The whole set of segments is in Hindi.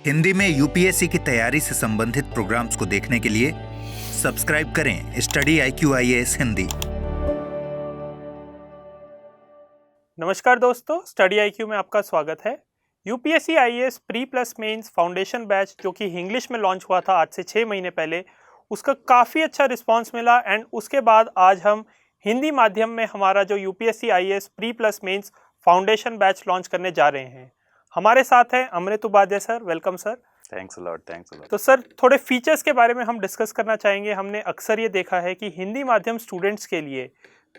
हिंदी में यूपीएससी की तैयारी से संबंधित प्रोग्राम्स को देखने के लिए सब्सक्राइब करें स्टडी IQ-IAS हिंदी। नमस्कार दोस्तों, स्टडी IQ में आपका स्वागत है। UPSC IAS pre plus mains foundation batch जो कि इंग्लिश में लॉन्च हुआ था आज से 6 महीने पहले, उसका काफ़ी अच्छा रिस्पांस मिला एंड उसके बाद आज हम हिंदी माध्यम में हमारा जो UPSC IAS pre plus mains foundation batch launch करने जा रहे हैं। हमारे साथ हैं Amrit Upadhyay sir. Welcome sir. Thanks a lot. तो सर, थोड़े फीचर्स के बारे में हम डिस्कस करना चाहेंगे। हमने अक्सर ये देखा है कि हिंदी माध्यम स्टूडेंट्स के लिए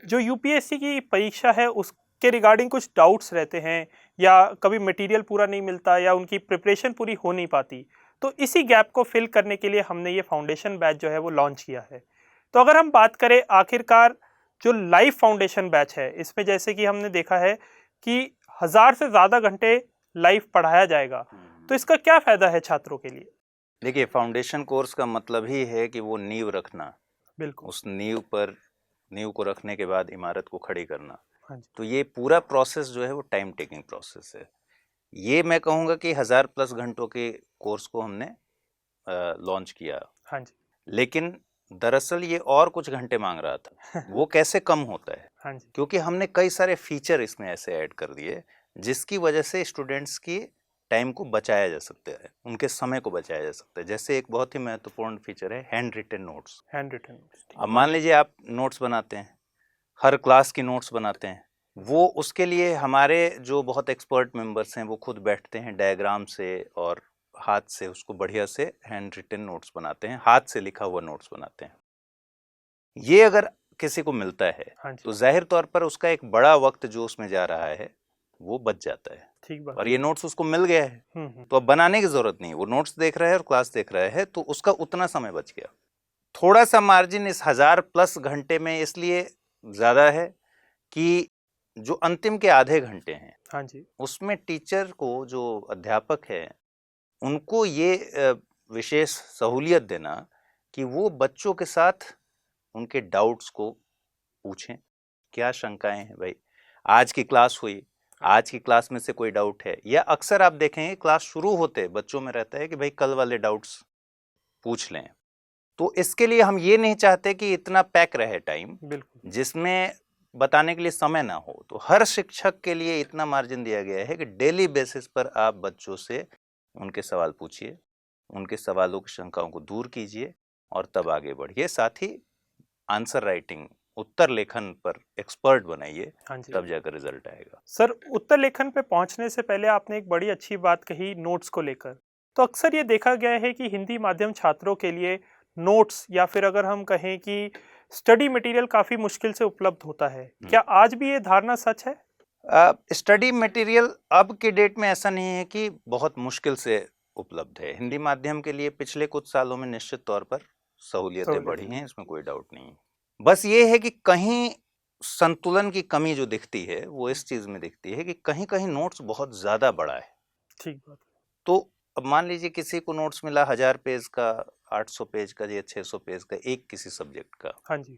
जो यूपीएससी की परीक्षा है उसके रिगार्डिंग कुछ डाउट्स रहते हैं, या कभी मटेरियल पूरा नहीं मिलता, या उनकी प्रिपरेशन पूरी हो नहीं पाती। तो इसी गैप को फिल करने के लिए हमने ये फाउंडेशन बैच जो है वो लॉन्च किया है। तो अगर हम बात करें आखिरकार जो लाइव फाउंडेशन बैच है, इसमें जैसे कि हमने देखा है कि 1000 से ज़्यादा घंटे लाइव पढ़ाया जाएगा, तो इसका क्या फ़ायदा है छात्रों के लिए? देखिए, फाउंडेशन कोर्स का मतलब ही है कि वो नींव रखना। बिल्कुल। उस नींव को रखने के बाद इमारत को खड़ी करना। हाँ जी। तो ये पूरा प्रोसेस जो है वो टाइम टेकिंग प्रोसेस है। ये मैं कहूँगा कि 1000+ घंटों के कोर्स को हमने लॉन्च किया। हाँ जी। लेकिन दरअसल ये और कुछ घंटे मांग रहा था। वो कैसे कम होता है? हाँ जी। क्योंकि हमने कई सारे फीचर इसमें ऐसे ऐड कर दिए जिसकी वजह से स्टूडेंट्स की टाइम को बचाया जा सकता है, उनके समय को बचाया जा सकता है। जैसे एक बहुत ही महत्वपूर्ण फीचर है हैंड रिटन नोट्स। अब मान लीजिए आप नोट्स बनाते हैं, हर क्लास की नोट्स बनाते हैं, वो उसके लिए हमारे जो बहुत एक्सपर्ट मेंबर्स हैं वो खुद बैठते हैं डायग्राम से और हाथ से उसको बढ़िया से हैंड रिटन नोट्स बनाते हैं, हाथ से लिखा हुआ नोट्स बनाते हैं। ये अगर किसी को मिलता है हाँ जी। तो जाहिर तौर पर उसका एक बड़ा वक्त जो उसमें जा रहा है वो बच जाता है। ठीक बात। और ये नोट्स उसको मिल गया है हम्म। तो अब बनाने की जरूरत नहीं है, वो नोट्स देख रहा है और क्लास देख रहा है, तो उसका उतना समय बच गया। थोड़ा सा मार्जिन इस 1000+ घंटे में इसलिए ज्यादा है कि जो अंतिम के आधे घंटे हैं हाँ जी। उसमें टीचर को, जो अध्यापक है, उनको ये विशेष सहूलियत देना कि वो बच्चों के साथ उनके डाउट्स को पूछें। क्या शंकाएं हैं भाई, आज की क्लास हुई, आज की क्लास में से कोई डाउट है? या अक्सर आप देखेंगे क्लास शुरू होते बच्चों में रहता है कि भाई कल वाले डाउट्स पूछ लें। तो इसके लिए हम ये नहीं चाहते कि इतना पैक रहे टाइम बिल्कुल। जिसमें बताने के लिए समय ना हो। तो हर शिक्षक के लिए इतना मार्जिन दिया गया है कि डेली बेसिस पर आप बच्चों से उनके सवाल पूछिए, उनके सवालों की शंकाओं को दूर कीजिए और तब आगे बढ़िए। साथ ही आंसर राइटिंग, उत्तर लेखन पर एक्सपर्ट बनाइए। हाँ जी। तब जाकर रिजल्ट आएगा। सर, उत्तर लेखन पे पहुंचने से पहले आपने एक बड़ी अच्छी बात कही नोट्स को लेकर। तो अक्सर ये देखा गया है कि हिंदी माध्यम छात्रों के लिए नोट्स, या फिर अगर हम कहें कि स्टडी मटेरियल काफ़ी मुश्किल से उपलब्ध होता है। क्या आज भी ये धारणा सच है? स्टडी मटेरियल अब के डेट में ऐसा नहीं है कि बहुत मुश्किल से उपलब्ध है। हिंदी माध्यम के लिए पिछले कुछ सालों में निश्चित तौर पर सहूलियतें बढ़ी हैं, इसमें कोई डाउट नहीं है। बस ये है कि कहीं संतुलन की कमी जो दिखती है वो इस चीज में दिखती है कि कहीं कहीं नोट्स बहुत ज्यादा बड़ा है। ठीक बात। तो अब मान लीजिए किसी को नोट्स मिला 1000 पेज का, 800 पेज का या 600 पेज का, एक किसी सब्जेक्ट का। हाँ जी।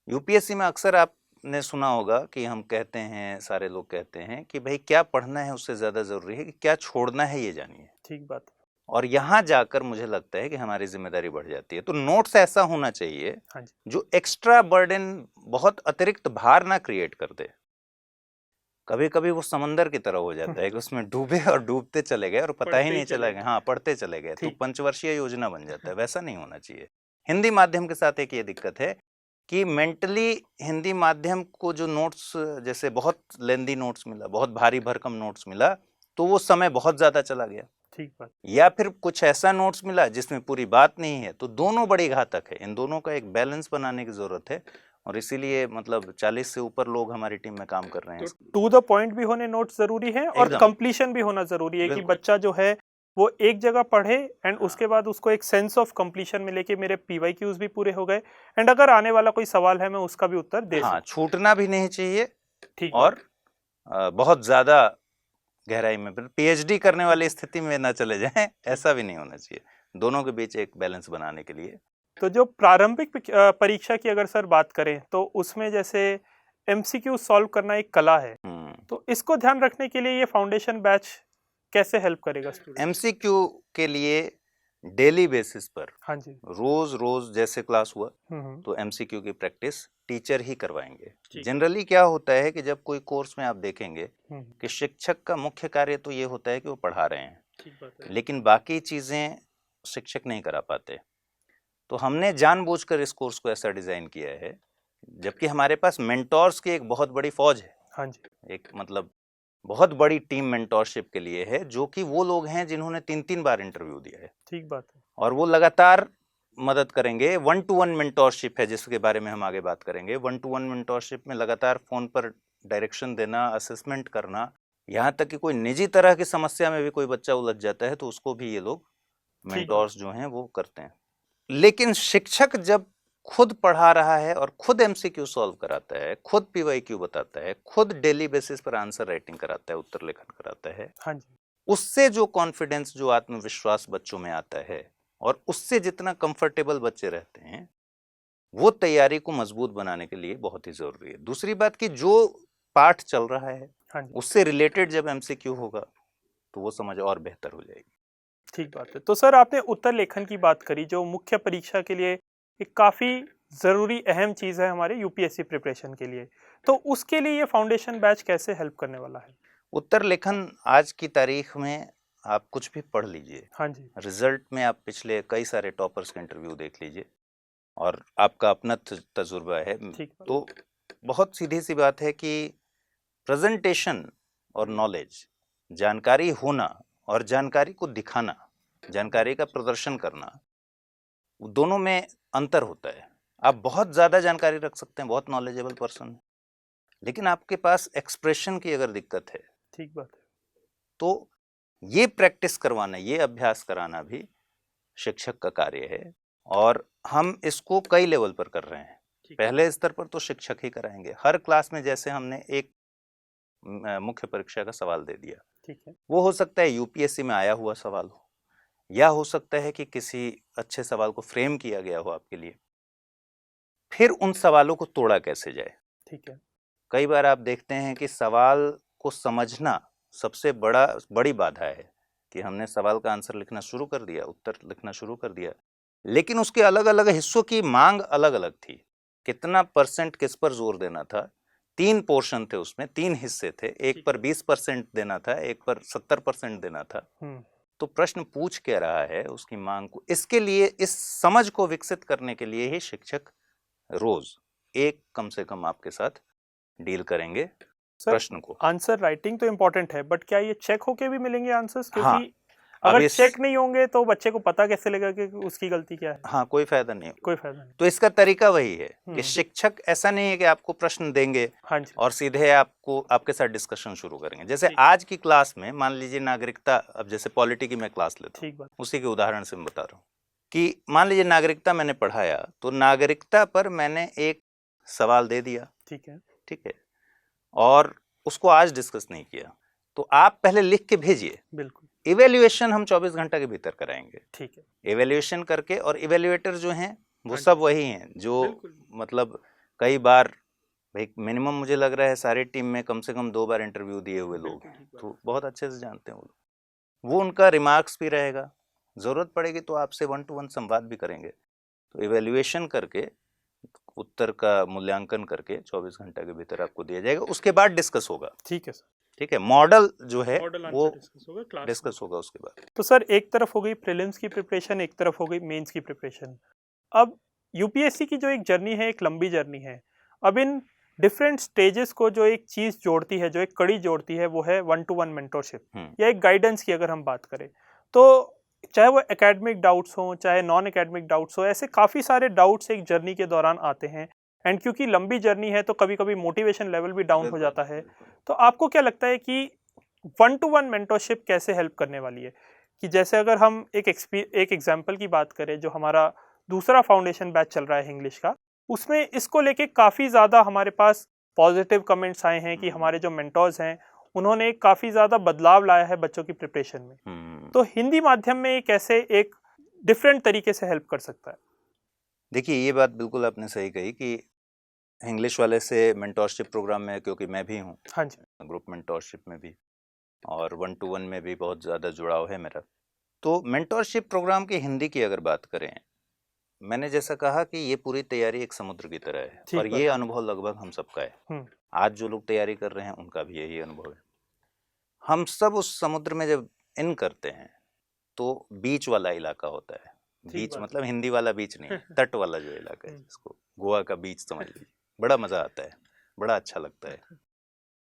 यूपीएससी में अक्सर आपने सुना होगा कि हम कहते हैं, सारे लोग कहते हैं कि भाई क्या पढ़ना है उससे ज्यादा जरूरी है कि क्या छोड़ना है ये जानिए। ठीक बात। और यहाँ जाकर मुझे लगता है कि हमारी जिम्मेदारी बढ़ जाती है। तो नोट्स ऐसा होना चाहिए हाँ जी। जो एक्स्ट्रा बर्डन, बहुत अतिरिक्त भार ना क्रिएट कर दे। कभी कभी वो समंदर की तरह हो जाता है कि उसमें डूबे और डूबते चले गए और पता ही नहीं चला गया, हाँ पढ़ते चले गए, तो पंचवर्षीय योजना बन जाता है। वैसा नहीं होना चाहिए। हिंदी माध्यम के साथ एक ये दिक्कत है कि मेंटली हिंदी माध्यम को जो नोट्स, जैसे बहुत लेंदी नोट्स मिला, बहुत भारी भरकम नोट्स मिला, तो वो समय बहुत ज्यादा चला गया। ठीक बात। या फिर कुछ ऐसा नोट्स मिला जिसमें पूरी बात नहीं है, तो दोनों बड़ी घातक है। इन दोनों का एक बैलेंस बनाने की जरूरत है और इसीलिए मतलब 40 से ऊपर लोग हमारी टीम में काम कर रहे हैं। टू द पॉइंट भी होने नोट्स जरूरी है और कंप्लीशन भी होना जरूरी है कि बच्चा जो है वो एक जगह पढ़े एंड उसके बाद उसको एक सेंस ऑफ कंप्लीशन मिले कि मेरे PYQs भी पूरे हो गए एंड अगर आने वाला कोई सवाल है मैं उसका भी उत्तर दे सकूं। छूटना भी नहीं चाहिए। ठीक। और बहुत ज्यादा गहराई में PhD करने वाली स्थिति में ना चले जाएं, ऐसा भी नहीं होना चाहिए। दोनों के बीच एक बैलेंस बनाने के लिए। तो जो प्रारंभिक परीक्षा की अगर सर बात करें तो उसमें जैसे MCQ सॉल्व करना एक कला है, तो इसको ध्यान रखने के लिए ये फाउंडेशन बैच कैसे हेल्प करेगा स्टूडेंट? एमसीक्यू के लिए डेली बेसिस पर हाँ जी। रोज रोज जैसे क्लास हुआ हम्म। तो एमसीक्यू की प्रैक्टिस टीचर ही करवाएंगे। ठीक। जनरली क्या होता है कि जब कोई कोर्स में आप देखेंगे हम्म। कि शिक्षक का मुख्य कार्य तो ये होता है कि वो पढ़ा रहे हैं, ठीक बात है। लेकिन बाकी चीजें शिक्षक नहीं करा पाते। तो हमने जानबूझकर इस कोर्स को ऐसा डिजाइन किया है, जबकि हमारे पास मेंटोर्स की एक बहुत बड़ी फौज है। हाँ जी। एक मतलब बहुत बड़ी टीम मेंटोरशिप के लिए है, जो कि वो लोग हैं जिन्होंने 3-3 बार इंटरव्यू दिया है ठीक बात है। और वो लगातार मदद करेंगे। 1-to-1 मेंटोरशिप है जिसके बारे में हम आगे बात करेंगे। 1-to-1 मेंटोरशिप में लगातार फोन पर डायरेक्शन देना, असेसमेंट करना, यहाँ तक कि कोई निजी तरह की समस्या में भी कोई बच्चा उलझ जाता है तो उसको भी ये लोग मेंटोर्स जो हैं वो करते हैं। लेकिन शिक्षक जब खुद पढ़ा रहा है और खुद एमसीक्यू सॉल्व कराता है, खुद पीवाईक्यू बताता है, खुद डेली बेसिस पर आंसर राइटिंग कराता है, उत्तर लेखन कराता है, हाँ जी। उससे जो कॉन्फिडेंस, जो आत्मविश्वास बच्चों में आता है और उससे जितना कंफर्टेबल बच्चे रहते हैं, वो तैयारी को मजबूत बनाने के लिए बहुत ही जरूरी है। दूसरी बात कि जो पाठ चल रहा है हाँ जी। उससे रिलेटेड जब एमसीक्यू होगा तो वो समझ और बेहतर हो जाएगी। ठीक बात है। तो सर आपने उत्तर लेखन की बात करी, जो मुख्य परीक्षा के लिए एक काफ़ी ज़रूरी अहम चीज़ है हमारे यूपीएससी प्रिपरेशन के लिए। तो उसके लिए ये फाउंडेशन बैच कैसे हेल्प करने वाला है? उत्तर लेखन आज की तारीख में आप कुछ भी पढ़ लीजिए, हाँ जी। रिजल्ट में आप पिछले कई सारे टॉपर्स के इंटरव्यू देख लीजिए और आपका अपना तजुर्बा है, ठीक बात। तो बहुत सीधी सी बात है कि प्रेजेंटेशन और नॉलेज, जानकारी होना और जानकारी को दिखाना, जानकारी का प्रदर्शन करना, दोनों में अंतर होता है। आप बहुत ज़्यादा जानकारी रख सकते हैं, बहुत नॉलेजेबल पर्सन है, लेकिन आपके पास एक्सप्रेशन की अगर दिक्कत है ठीक बात है। तो ये प्रैक्टिस करवाना, ये अभ्यास कराना भी शिक्षक का कार्य है और हम इसको कई लेवल पर कर रहे हैं। पहले स्तर पर तो शिक्षक ही कराएंगे। हर क्लास में जैसे हमने एक मुख्य परीक्षा का सवाल दे दिया, ठीक है। वो हो सकता है यूपीएससी में आया हुआ सवाल हो, या हो सकता है कि किसी अच्छे सवाल को फ्रेम किया गया हो आपके लिए। फिर उन सवालों को तोड़ा कैसे जाए। ठीक है। कई बार आप देखते हैं कि सवाल को समझना सबसे बड़ी बाधा है कि हमने सवाल का आंसर लिखना शुरू कर दिया, उत्तर लिखना शुरू कर दिया, लेकिन उसके अलग अलग हिस्सों की मांग अलग अलग थी। कितना परसेंट किस पर जोर देना था, 3 पोर्शन थे उसमें, 3 हिस्से थे, एक पर 20% देना था, एक पर 70% देना था। तो प्रश्न पूछ क्या रहा है, उसकी मांग को, इसके लिए, इस समझ को विकसित करने के लिए ही शिक्षक रोज एक कम से कम आपके साथ डील करेंगे प्रश्न को। आंसर राइटिंग तो इम्पोर्टेंट है, बट क्या ये चेक होके भी मिलेंगे आंसर्स? क्योंकि हाँ, अगर चेक नहीं होंगे तो बच्चे को पता कैसे लगेगा कि उसकी गलती क्या है? हाँ, कोई फायदा नहीं, कोई फायदा नहीं। तो इसका तरीका वही है कि शिक्षक ऐसा नहीं है कि आपको प्रश्न देंगे हाँ जी, और सीधे आपको आपके साथ डिस्कशन शुरू करेंगे। जैसे आज की क्लास में मान लीजिए नागरिकता, अब जैसे पॉलिटी की मैं क्लास लेता हूँ, ठीक बात, उसी के उदाहरण से मैं बता रहा हूँ कि मान लीजिए नागरिकता मैंने पढ़ाया, तो नागरिकता पर मैंने एक सवाल दे दिया, ठीक है, ठीक है, और उसको आज डिस्कस नहीं किया, तो आप पहले लिख के भेजिए। बिल्कुल। इवेल्युएशन हम 24 घंटे के भीतर कराएंगे। ठीक है। इवेल्युएशन करके, और इवेल्युएटर जो हैं वो सब वही हैं जो मतलब कई बार, भाई मिनिमम मुझे लग रहा है सारी टीम में कम से कम 2 बार इंटरव्यू दिए हुए लोग हैं, तो बहुत अच्छे से जानते हैं वो उनका रिमार्क्स भी रहेगा, जरूरत पड़ेगी तो आपसे 1-to-1 संवाद भी करेंगे। तो इवेल्युएशन करके, उत्तर का मूल्यांकन करके 24 घंटे के भीतर आपको दिया जाएगा, उसके बाद डिस्कस होगा। ठीक है सर। ठीक है, मॉडल जो है वो डिस्कस होगा उसके बाद। तो सर एक तरफ हो गई प्रीलिम्स की प्रिपरेशन, एक तरफ हो गई मेंस की प्रिपरेशन। अब यूपीएससी की जो एक जर्नी है, एक लंबी जर्नी है। अब इन डिफरेंट स्टेजेस को जो एक चीज़ जोड़ती है, जो एक कड़ी जोड़ती है, वो है 1-to-1 मेंटोरशिप या एक गाइडेंस की अगर हम बात करें तो, चाहे वो एकेडमिक डाउट्स हों, चाहे नॉन एकेडमिक डाउट्स हो, ऐसे काफ़ी सारे डाउट्स एक जर्नी के दौरान आते हैं। एंड क्योंकि लंबी जर्नी है तो कभी कभी मोटिवेशन लेवल भी डाउन हो जाता है। तो आपको क्या लगता है कि 1-to-1 मेंटोरशिप कैसे हेल्प करने वाली है? कि जैसे अगर हम एक एग्जाम्पल की बात करें, जो हमारा दूसरा फाउंडेशन बैच चल रहा है इंग्लिश का, उसमें इसको लेके काफ़ी ज़्यादा हमारे पास पॉजिटिव कमेंट्स आए हैं कि हमारे जो मेंटोर्स हैं उन्होंने काफ़ी ज़्यादा बदलाव लाया है बच्चों की प्रिपरेशन में। तो हिंदी माध्यम में ये कैसे एक डिफरेंट तरीके से हेल्प कर सकता है? देखिए, ये बात बिल्कुल आपने सही कही कि इंग्लिश वाले से मेंटोरशिप प्रोग्राम में, क्योंकि मैं भी हूँ, हाँ जी, ग्रुप मेंटोरशिप में भी, और 1-to-1 में भी बहुत ज़्यादा जुड़ाव है मेरा। तो मेंटोरशिप प्रोग्राम की हिंदी की अगर बात करें, मैंने जैसा कहा कि ये पूरी तैयारी एक समुद्र की तरह है ठीक और बात ये है। अनुभव लगभग हम सबका है। हम्म, आज जो लोग तैयारी कर रहे हैं उनका भी यही अनुभव है। हम सब उस समुद्र में जब इन करते हैं तो बीच वाला इलाका होता है। ठीक बीच बात मतलब हिंदी वाला बीच नहीं, तट वाला जो इलाका है, हम्म। जिसको गोवा का बीच समझ लीजिए। बड़ा मजा आता है, बड़ा अच्छा लगता है।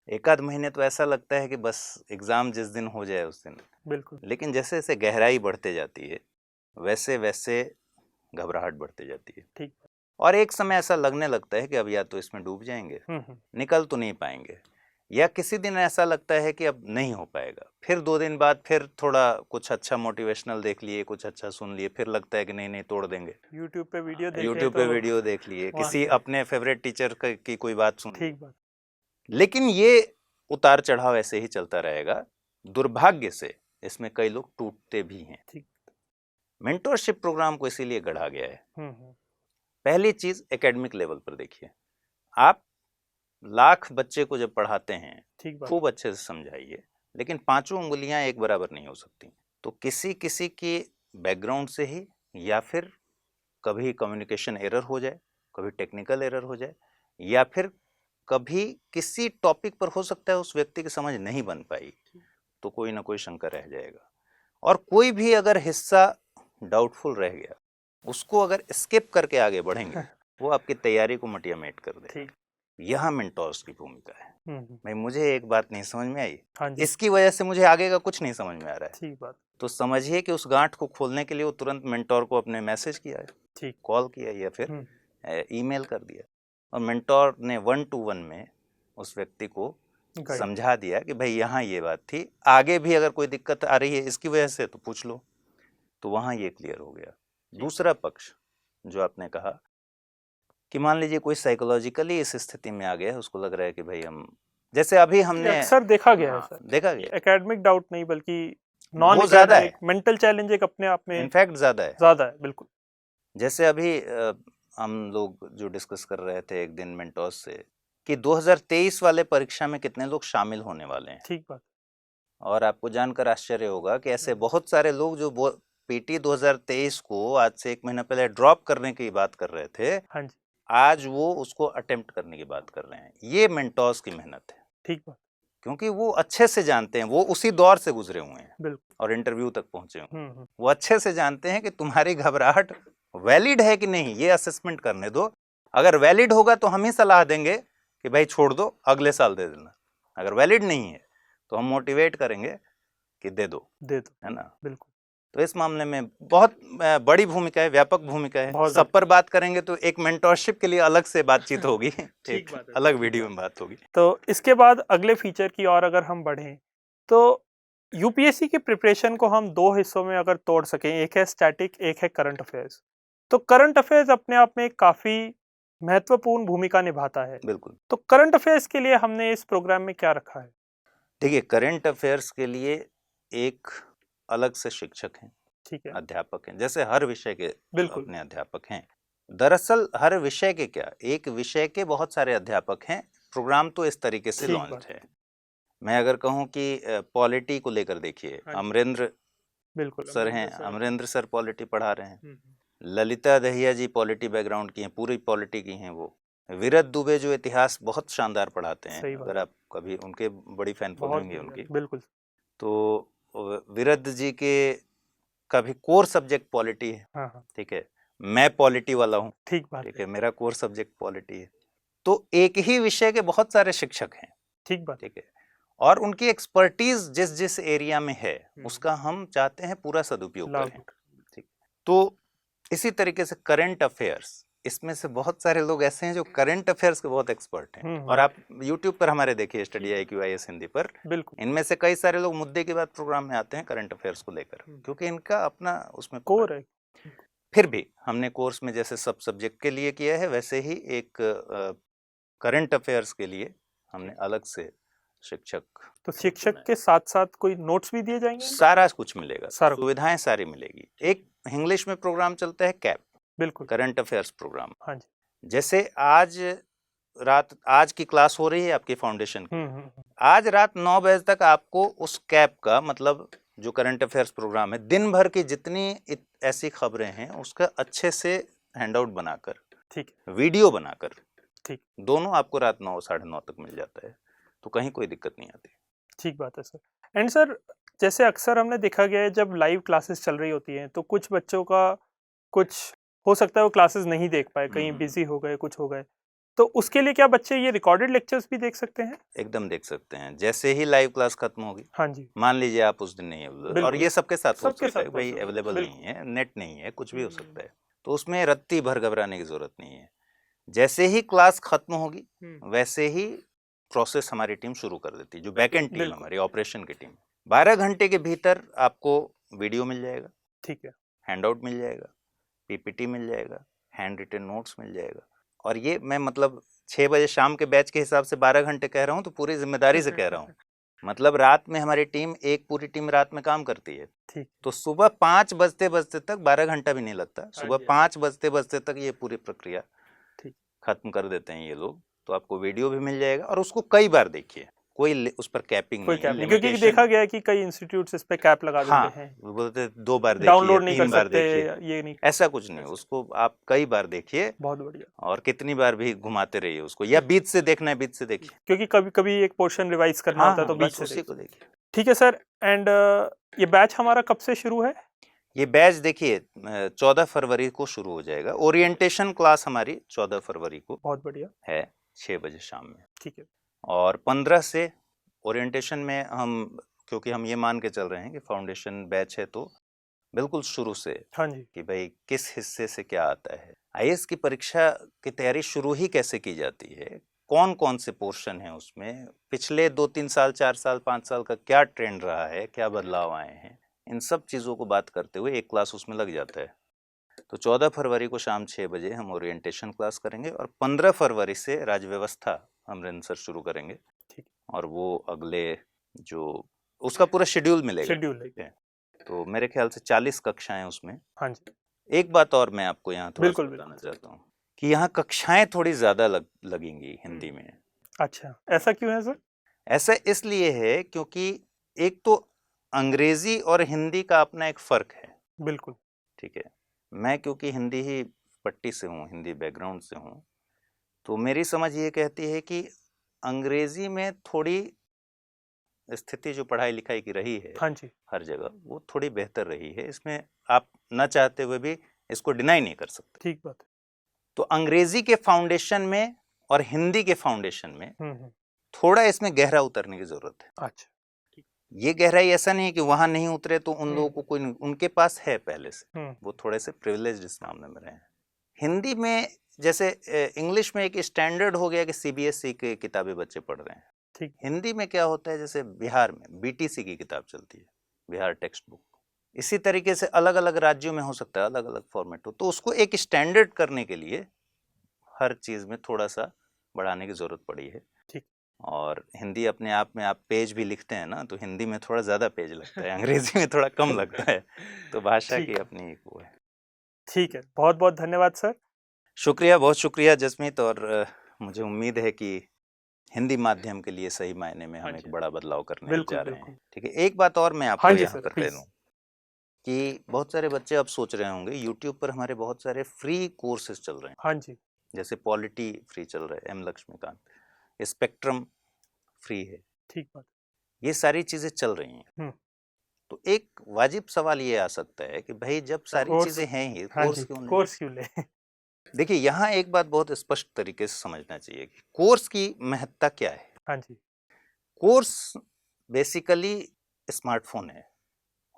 एक आध महीने तो ऐसा लगता है कि बस एग्जाम जिस दिन हो जाए उस दिन। बिल्कुल। लेकिन जैसे जैसे गहराई बढ़ते जाती है वैसे वैसे घबराहट बढ़ती जाती है ठीक। और एक समय ऐसा लगने लगता है कि अब या तो इसमें डूब जाएंगे, निकल तो नहीं पाएंगे, या किसी दिन ऐसा लगता है कि अब नहीं हो पाएगा। फिर 2 दिन बाद फिर थोड़ा कुछ अच्छा मोटिवेशनल देख लिए, कुछ अच्छा सुन लिए, फिर लगता है कि नहीं नहीं तोड़ देंगे। यूट्यूब पे वीडियो देखे यूट्यूब पे तो वीडियो देख लिए, वहाँ किसी से। अपने फेवरेट टीचर की कोई बात सुन ली। ठीक बात। लेकिन ये उतार चढ़ाव ऐसे ही चलता रहेगा। दुर्भाग्य से इसमें कई लोग टूटते भी हैं। ठीक। मेंटोरशिप प्रोग्राम को इसीलिए गढ़ा गया है। हम्म, पहली चीज एकेडमिक लेवल पर देखिए, आप लाख बच्चे को जब पढ़ाते हैं ठीक बात। खूब अच्छे से समझाइए, लेकिन पांचों उंगलियां एक बराबर नहीं हो सकती। तो किसी किसी के बैकग्राउंड से ही, या फिर कभी कम्युनिकेशन एरर हो जाए, कभी टेक्निकल एरर हो जाए, या फिर कभी किसी टॉपिक पर हो सकता है उस व्यक्ति की समझ नहीं बन पाई, तो कोई ना कोई शंका रह जाएगा। और कोई भी अगर हिस्सा डाउटफुल रह गया, उसको अगर स्किप करके आगे बढ़ेंगे वो आपकी तैयारी को मटिया मेट कर देगा। ठीक। यह मेंटोर्स की भूमिका है। हम्म, भाई मुझे एक बात नहीं समझ में आई, हाँ जी। इसकी वजह से मुझे आगे का कुछ नहीं समझ में आ रहा है, ठीक बात। तो समझिए कि उस गांठ को खोलने के लिए वो तुरंत मेंटोर को अपने मैसेज किया है, ठीक। कॉल किया, या फिर हम्म, ईमेल कर दिया, और मेंटोर ने 1-to-1 में उस व्यक्ति को गाइड। समझा दिया कि भाई यहाँ ये बात थी, आगे भी अगर कोई दिक्कत आ रही है इसकी वजह से तो पूछ लो। तो वहाँ ये क्लियर हो गया। दूसरा पक्ष जो आपने कहा कि मान लीजिए कोई साइकोलॉजिकली इस स्थिति में आ गया है, उसको लग रहा है कि भाई हम, जैसे अभी ये हमने अक्सर देखा गया है हाँ, सर। देखा गया, एकेडमिक डाउट नहीं बल्कि नॉन वो ज्यादा है, एकेडमिक मेंटल चैलेंज एक अपने आप में इनफैक्ट ज्यादा है। ज्यादा है। बिल्कुल। जैसे अभी हम लोग जो डिस्कस कर रहे थे एक दिन मेंटोर्स से कि 2023 वाले परीक्षा में कितने लोग शामिल होने वाले हैं। ठीक बात। और आपको जानकर आश्चर्य होगा कि ऐसे बहुत सारे लोग जो पीटी 2023 को आज से 1 महीना पहले ड्रॉप करने की बात कर रहे थे, हाँ जी। आज वो उसको अटेम्प्ट करने की बात कर रहे हैं। ये मेंटोर्स की मेहनत है, ठीक बात। क्योंकि वो अच्छे से जानते हैं, वो उसी दौर से गुजरे हुए हैं बिल्कुल। और इंटरव्यू तक पहुंचे हुए हैं। हम्म, वो अच्छे से जानते हैं कि तुम्हारी घबराहट वैलिड है कि नहीं, ये असेसमेंट करने दो। अगर वैलिड होगा तो हम ही सलाह देंगे कि भाई छोड़ दो, अगले साल दे देना। अगर वैलिड नहीं है तो हम मोटिवेट करेंगे कि दे दो, है ना। बिल्कुल। तो इस मामले में बहुत बड़ी भूमिका है, व्यापक भूमिका है। बहुत सब पर बात करेंगे तो एक मेंटोरशिप के लिए अलग से बातचीत होगी, ठीक एक बात है, अलग ठीक वीडियो में बात होगी। तो इसके बाद अगले फीचर की ओर अगर हम बढ़ें तो यूपीएससी की प्रिपरेशन को हम 2 हिस्सों में अगर तोड़ सकें, एक है स्टैटिक, एक है करंट अफेयर्स। तो करंट अफेयर्स अपने आप में काफी महत्वपूर्ण भूमिका निभाता है। बिल्कुल। तो करंट अफेयर्स के लिए हमने इस प्रोग्राम में क्या रखा है? देखिए, करंट अफेयर्स के लिए एक अलग से शिक्षक हैं, ठीक है। अध्यापक हैं, जैसे हर विषय के बिल्कुल। अपने अध्यापक हैं। दरअसल हर विषय के क्या, एक विषय के बहुत सारे अध्यापक हैं। प्रोग्राम तो इस तरीके से ठीक लॉन्च बात है। मैं अगर कहूं कि पॉलिटी को लेकर देखिए, हाँ जी। अमरेंद्र बिल्कुल। सर हैं, अमरेंद्र सर पॉलिटी पढ़ा रहे हैं। हम्म, ललिता दहिया जी पॉलिटी बैकग्राउंड की हैं, पूरी पॉलिटी की हैं वो। विरत दुबे जो इतिहास बहुत शानदार पढ़ाते हैं, सही बात अगर आप कभी उनके, बड़ी फैन फॉलोइंग है उनकी। बिल्कुल। तो विरत जी के का भी कोर सब्जेक्ट पॉलिटी है। हाँ। ठीक है, मैं पॉलिटी वाला हूँ। ठीक बात। ठीक है, मेरा कोर सब्जेक्ट पॉलिटी है। तो एक ही विषय के बहुत सारे शिक्षक हैं। ठीक बात। ठीक है, और उनकी एक्सपर्टीज जिस जिस एरिया में है उसका हम चाहते हैं पूरा सदुपयोग करें। ठीक, तो इसी तरीके से करंट अफेयर्स, इसमें से बहुत सारे लोग ऐसे हैं जो करंट अफेयर्स के बहुत एक्सपर्ट हैं। और आप YouTube पर हमारे देखिए, स्टडी IQ IAS हिंदी पर, बिल्कुल। इनमें से कई सारे लोग मुद्दे के बाद प्रोग्राम में आते हैं करंट अफेयर्स को लेकर, क्योंकि इनका अपना उसमें कोर है। फिर भी हमने कोर्स में जैसे सब सब्जेक्ट के लिए किया है, वैसे ही एक करंट अफेयर्स के लिए हमने अलग से शिक्षक। तो शिक्षक के साथ साथ कोई नोट्स भी दिए जाएंगे? सारा कुछ मिलेगा, सारा सुविधाएं सारी मिलेगी। एक इंग्लिश में प्रोग्राम चलता है कैप, बिल्कुल, करंट अफेयर्स प्रोग्राम। हाँ जी। जैसे आज रात आज की क्लास हो रही है आपकी फाउंडेशन की, हम्म। आज रात 9 बजे तक आपको उस कैप का मतलब जो करंट अफेयर्स प्रोग्राम है, दिन भर की जितनी ऐसी खबरें हैं उसका अच्छे से हैंडआउट बनाकर, ठीक है, वीडियो बनाकर, ठीक। दोनों आपको रात 9 साढ़े 9 तक मिल जाता है, तो कहीं कोई दिक्कत नहीं आती। ठीक बात है सर। एंड सर, जैसे अक्सर हमने देखा गया है जब लाइव क्लासेस चल रही होती हैं तो कुछ बच्चों का कुछ हो सकता है वो क्लासेस नहीं देख पाए, कहीं बिजी हो गए, कुछ हो गए, तो उसके लिए क्या बच्चे ये रिकॉर्डेड लेक्चर्स भी देख सकते हैं? एकदम देख सकते हैं, जैसे ही लाइव क्लास खत्म होगी, हाँ जी, मान लीजिए आप उस दिन नहीं अवेलेबल, और बिल्कुल। ये सबके साथ हो सबके सकता है साथ भाई possible है, अवेलेबल बिल्कुल। नहीं है, नेट नहीं है, कुछ भी हो सकता है, तो उसमें रत्ती भर घबराने की जरूरत नहीं है। जैसे ही क्लास खत्म होगी वैसे ही प्रोसेस हमारी टीम शुरू कर देती है, जो बैकएंड टीम बिल्कुल। हमारी ऑपरेशन की टीम। 12 घंटे के भीतर आपको वीडियो मिल जाएगा, ठीक है, हैंडआउट मिल जाएगा, पीपीटी मिल जाएगा, हैंड रिटन नोट्स मिल जाएगा। और ये मैं मतलब 6 बजे शाम के बैच के हिसाब से 12 घंटे कह रहा हूँ, तो पूरी जिम्मेदारी से कह रहा हूँ। मतलब रात में हमारी टीम, एक पूरी टीम रात में काम करती है, ठीक। तो सुबह 5 बजते बजते तक 12 घंटा भी नहीं लगता, सुबह जी, 5 बजते बजते तक ये पूरी प्रक्रिया ठीक। खत्म कर देते हैं ये लोग। तो आपको वीडियो भी मिल जाएगा और उसको कई बार देखिए, कोई उस पर कैपिंग कोई नहीं है, कैप नहीं, क्योंकि लिमिटेशन देखा गया है कि कई इंस्टीट्यूट्स इस पे कैप लगा हाँ, देते हैं, वो बोलते हैं 2 बार देखिए, डाउनलोड नहीं 3 कर बार सकते, देखिए, ये नहीं। ऐसा कुछ नहीं, उसको आप कई बार देखिए बहुत बढ़िया। और कितनी बार भी घुमाते रहिए उसको, या बीच से देखना है बीच से देखिए। क्योंकि कभी कभी एक पोर्शन रिवाइज करना हाँ होता है तो हाँ, बीच बस से उसी को देखिए। ठीक है सर। एंड ये बैच हमारा कब से शुरू है? ये बैच देखिए 14 फरवरी को शुरू हो जाएगा। ओरिएंटेशन क्लास हमारी 14 फरवरी को बहुत बढ़िया है, 6 बजे शाम में। ठीक है। और 15 से ओरिएंटेशन में हम, क्योंकि हम ये मान के चल रहे हैं कि फाउंडेशन बैच है, तो बिल्कुल शुरू से हाँ जी, कि भाई किस हिस्से से क्या आता है, आईएएस की परीक्षा की तैयारी शुरू ही कैसे की जाती है, कौन कौन से पोर्शन है उसमें, पिछले 2-3 साल 4 साल 5 साल का क्या ट्रेंड रहा है, क्या बदलाव आए हैं, इन सब चीज़ों को बात करते हुए एक क्लास उसमें लग जाता है। तो 14 फरवरी को शाम 6 बजे हम ओरिएंटेशन क्लास करेंगे और 15 फरवरी से राजव्यवस्था हम सर शुरू करेंगे। ठीक। और वो अगले जो उसका पूरा शेड्यूल मिलेगा, शेड्यूल ठीक है। तो मेरे ख्याल से 40 कक्षाएं उसमें। हाँ जी, एक बात और मैं आपको यहाँ थोड़ा बिल्कुल बताना चाहता हूँ कि यहाँ कक्षाएं थोड़ी ज्यादा लगेंगी हिंदी में। अच्छा, ऐसा क्यों है सर? ऐसा इसलिए है क्योंकि एक तो अंग्रेजी और हिंदी का अपना एक फर्क है, बिल्कुल। ठीक है। मैं क्योंकि हिंदी ही पट्टी से हूँ, हिंदी बैकग्राउंड से हूँ, तो मेरी समझ ये कहती है कि अंग्रेजी में थोड़ी स्थिति जो पढ़ाई लिखाई की रही है हाँ जी, हर जगह, वो थोड़ी बेहतर रही है। इसमें आप न चाहते हुए भी इसको डिनाई नहीं कर सकते। ठीक बात है। तो अंग्रेजी के फाउंडेशन में और हिंदी के फाउंडेशन में हम्म। थोड़ा इसमें गहरा उतरने की जरूरत है। अच्छा, ये गहराई ऐसा नहीं है कि वहां नहीं उतरे तो उन लोगों को कोई नहीं, उनके पास है पहले से, वो थोड़े से प्रिविलेज्ड इस मामले में रहे हैं। हिंदी में जैसे इंग्लिश में एक स्टैंडर्ड हो गया कि सीबीएसई की किताबें बच्चे पढ़ रहे हैं, ठीक। हिंदी में क्या होता है, जैसे बिहार में बीटीसी की किताब चलती है, बिहार टेक्स्ट बुक। इसी तरीके से अलग अलग राज्यों में हो सकता है अलग अलग फॉर्मेट हो, तो उसको एक स्टैंडर्ड करने के लिए हर चीज में थोड़ा सा बढ़ाने की जरूरत पड़ी है। ठीक। और हिंदी अपने आप में, आप पेज भी लिखते हैं ना, तो हिंदी में थोड़ा ज्यादा पेज लगता है, अंग्रेजी में थोड़ा कम लगता है, तो भाषा की अपनी एक वो है। ठीक है, बहुत बहुत धन्यवाद सर। शुक्रिया, बहुत शुक्रिया जसमीत। और मुझे उम्मीद है कि हिंदी माध्यम के लिए सही मायने में हम एक बड़ा बदलाव करने जा रहे हैं, ठीक है। एक बात और मैं आपको यहाँ पर कह दूं कि बहुत सारे बच्चे अब सोच रहे होंगे, यूट्यूब पर हमारे बहुत सारे फ्री कोर्सेज चल रहे हैं। हाँ जी, जैसे पॉलिटी फ्री चल रहा है, एम लक्ष्मीकांत, स्पेक्ट्रम फ्री है, ठीक बात। ये सारी चीजें चल रही हैं। तो एक वाजिब सवाल ये आ सकता है कि भाई जब सारी चीजें हैं ही, कोर्स क्यों ले? देखिए यहाँ एक बात बहुत स्पष्ट तरीके से समझना चाहिए कि कोर्स की महत्ता क्या है। हाँ जी, कोर्स बेसिकली स्मार्टफोन है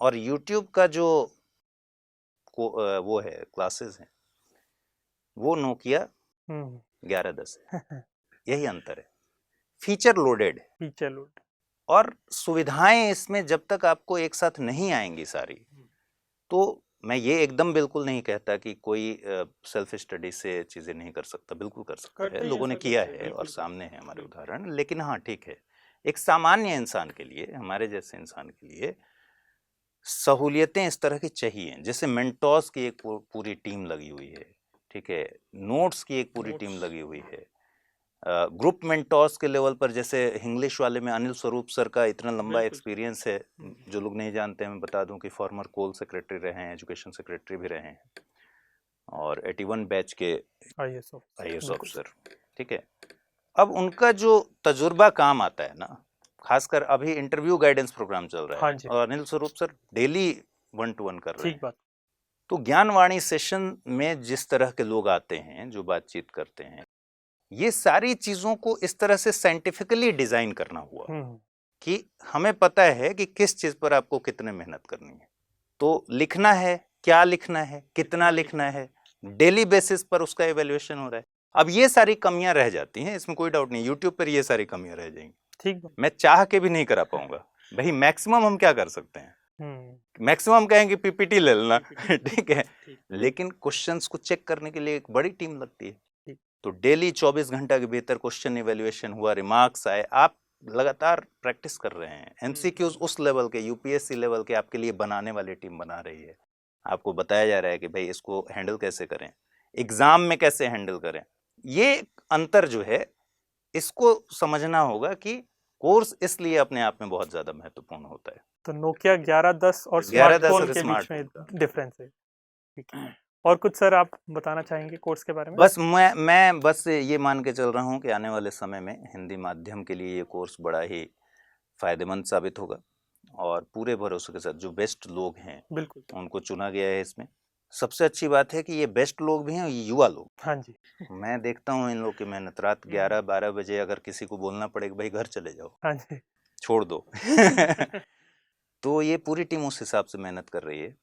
और यूट्यूब का जो वो है क्लासेस हैं, वो नोकिया 1110 है। यही अंतर है, फीचर लोडेड है, फीचर लोड, और सुविधाएं इसमें जब तक आपको एक साथ नहीं आएंगी सारी, तो मैं ये एकदम बिल्कुल नहीं कहता कि कोई सेल्फ स्टडी से चीजें नहीं कर सकता, बिल्कुल कर सकता है, लोगों ने किया है और सामने है हमारे उदाहरण। लेकिन हाँ ठीक है, एक सामान्य इंसान के लिए, हमारे जैसे इंसान के लिए सहूलियतें इस तरह की चाहिए, जैसे मेंटोर्स की एक पूरी टीम लगी हुई है, ठीक है, नोट्स की एक पूरी टीम लगी हुई है, ग्रुप मेंटोर्स के लेवल पर, जैसे इंग्लिश वाले में अनिल स्वरूप सर का इतना लंबा एक्सपीरियंस है, जो लोग नहीं जानते हैं मैं बता दूं कि फॉर्मर कोल सेक्रेटरी रहे हैं, एजुकेशन सेक्रेटरी भी रहे हैं, और 81 बैच के IAS ऑफिसर। ठीक है, अब उनका जो तजुर्बा काम आता है ना, खासकर अभी इंटरव्यू गाइडेंस प्रोग्राम चल रहा है, और Anil Swarup sir daily 1-to-1 कर रहे हैं। तो ज्ञानवाणी सेशन में जिस तरह के लोग आते हैं, जो बातचीत करते हैं, ये सारी चीजों को इस तरह से साइंटिफिकली डिजाइन करना हुआ कि हमें पता है कि किस चीज पर आपको कितने मेहनत करनी है, तो लिखना है, क्या लिखना है, कितना लिखना है, डेली बेसिस पर उसका इवैल्यूएशन हो रहा है। अब ये सारी कमियां रह जाती हैं, इसमें कोई डाउट नहीं, यूट्यूब पर ये सारी कमियां रह जाएंगी। ठीक, मैं चाह के भी नहीं करा पाऊंगा भाई। मैक्सिमम हम क्या कर सकते हैं, मैक्सिमम कहेंगे पीपीटी ले लेना, ठीक है, लेकिन क्वेश्चंस को चेक करने के लिए एक बड़ी टीम लगती है। तो डेली 24 घंटा के भीतर क्वेश्चन इवैल्यूएशन हुआ, रिमार्क्स आए, आप लगातार प्रैक्टिस कर रहे हैं। एमसीक्यूज उस लेवल के, यूपीएससी लेवल के आपके लिए बनाने वाली टीम बना रही है। आपको बताया जा रहा है कि भाई इसको हैंडल कैसे करें, एग्जाम में कैसे हैंडल करें। ये अंतर जो है, इसको समझना होगा कि कोर्स इसलिए अपने आप में बहुत ज्यादा महत्वपूर्ण होता है। तो नोकिया 1110 और स्मार्टफोन के बीच में डिफरेंस है। ठीक है, और कुछ सर आप बताना चाहेंगे कोर्स के बारे में? बस मैं बस ये मान के चल रहा हूँ कि आने वाले समय में हिंदी माध्यम के लिए ये कोर्स बड़ा ही फायदेमंद साबित होगा, और पूरे भरोसे के साथ जो बेस्ट लोग हैं बिल्कुल उनको चुना गया है इसमें। सबसे अच्छी बात है कि ये बेस्ट लोग भी हैं, ये युवा लोग। हाँ जी, मैं देखता हूँ इन लोग की मेहनत। रात 11-12 बजे अगर किसी को बोलना पड़े कि भाई घर चले जाओ, हाँ जी, छोड़ दो तो ये पूरी टीम उस हिसाब से मेहनत कर रही है,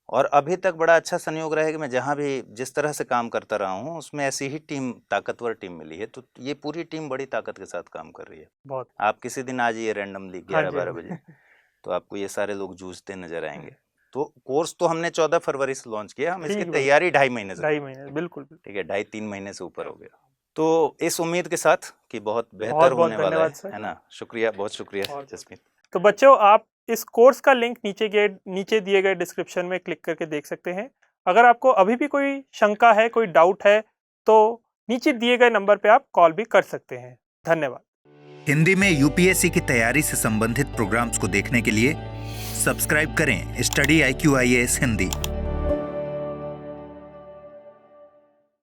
और अभी तक बड़ा अच्छा संयोग रहा है कि मैं जहाँ भी जिस तरह से काम करता रहा हूँ उसमें ऐसी ही टीम, ताकतवर टीम मिली है। तो ये पूरी टीम बड़ी ताकत के साथ काम कर रही है। बहुत। आप किसी दिन आ जाइए रैंडमली 11-12 बजे, तो आपको ये सारे लोग जूझते नजर आएंगे। तो कोर्स तो हमने 14 फरवरी से लॉन्च किया, हम इसकी तैयारी 2.5 महीने से, 2.5 महीने, बिल्कुल ठीक है, 2.5-3 महीने से ऊपर हो गया। तो इस उम्मीद के साथ कि बहुत बेहतर होने वाला है ना। शुक्रिया, बहुत शुक्रिया जसमीत। तो बच्चों, आप इस कोर्स का लिंक नीचे दिए गए डिस्क्रिप्शन में क्लिक करके देख सकते हैं। अगर आपको अभी भी कोई शंका है, कोई डाउट है, तो नीचे दिए गए नंबर पे आप कॉल भी कर सकते हैं। धन्यवाद। हिंदी में यूपीएससी की तैयारी से संबंधित प्रोग्राम्स को देखने के लिए सब्सक्राइब करें स्टडी IQ IAS हिंदी।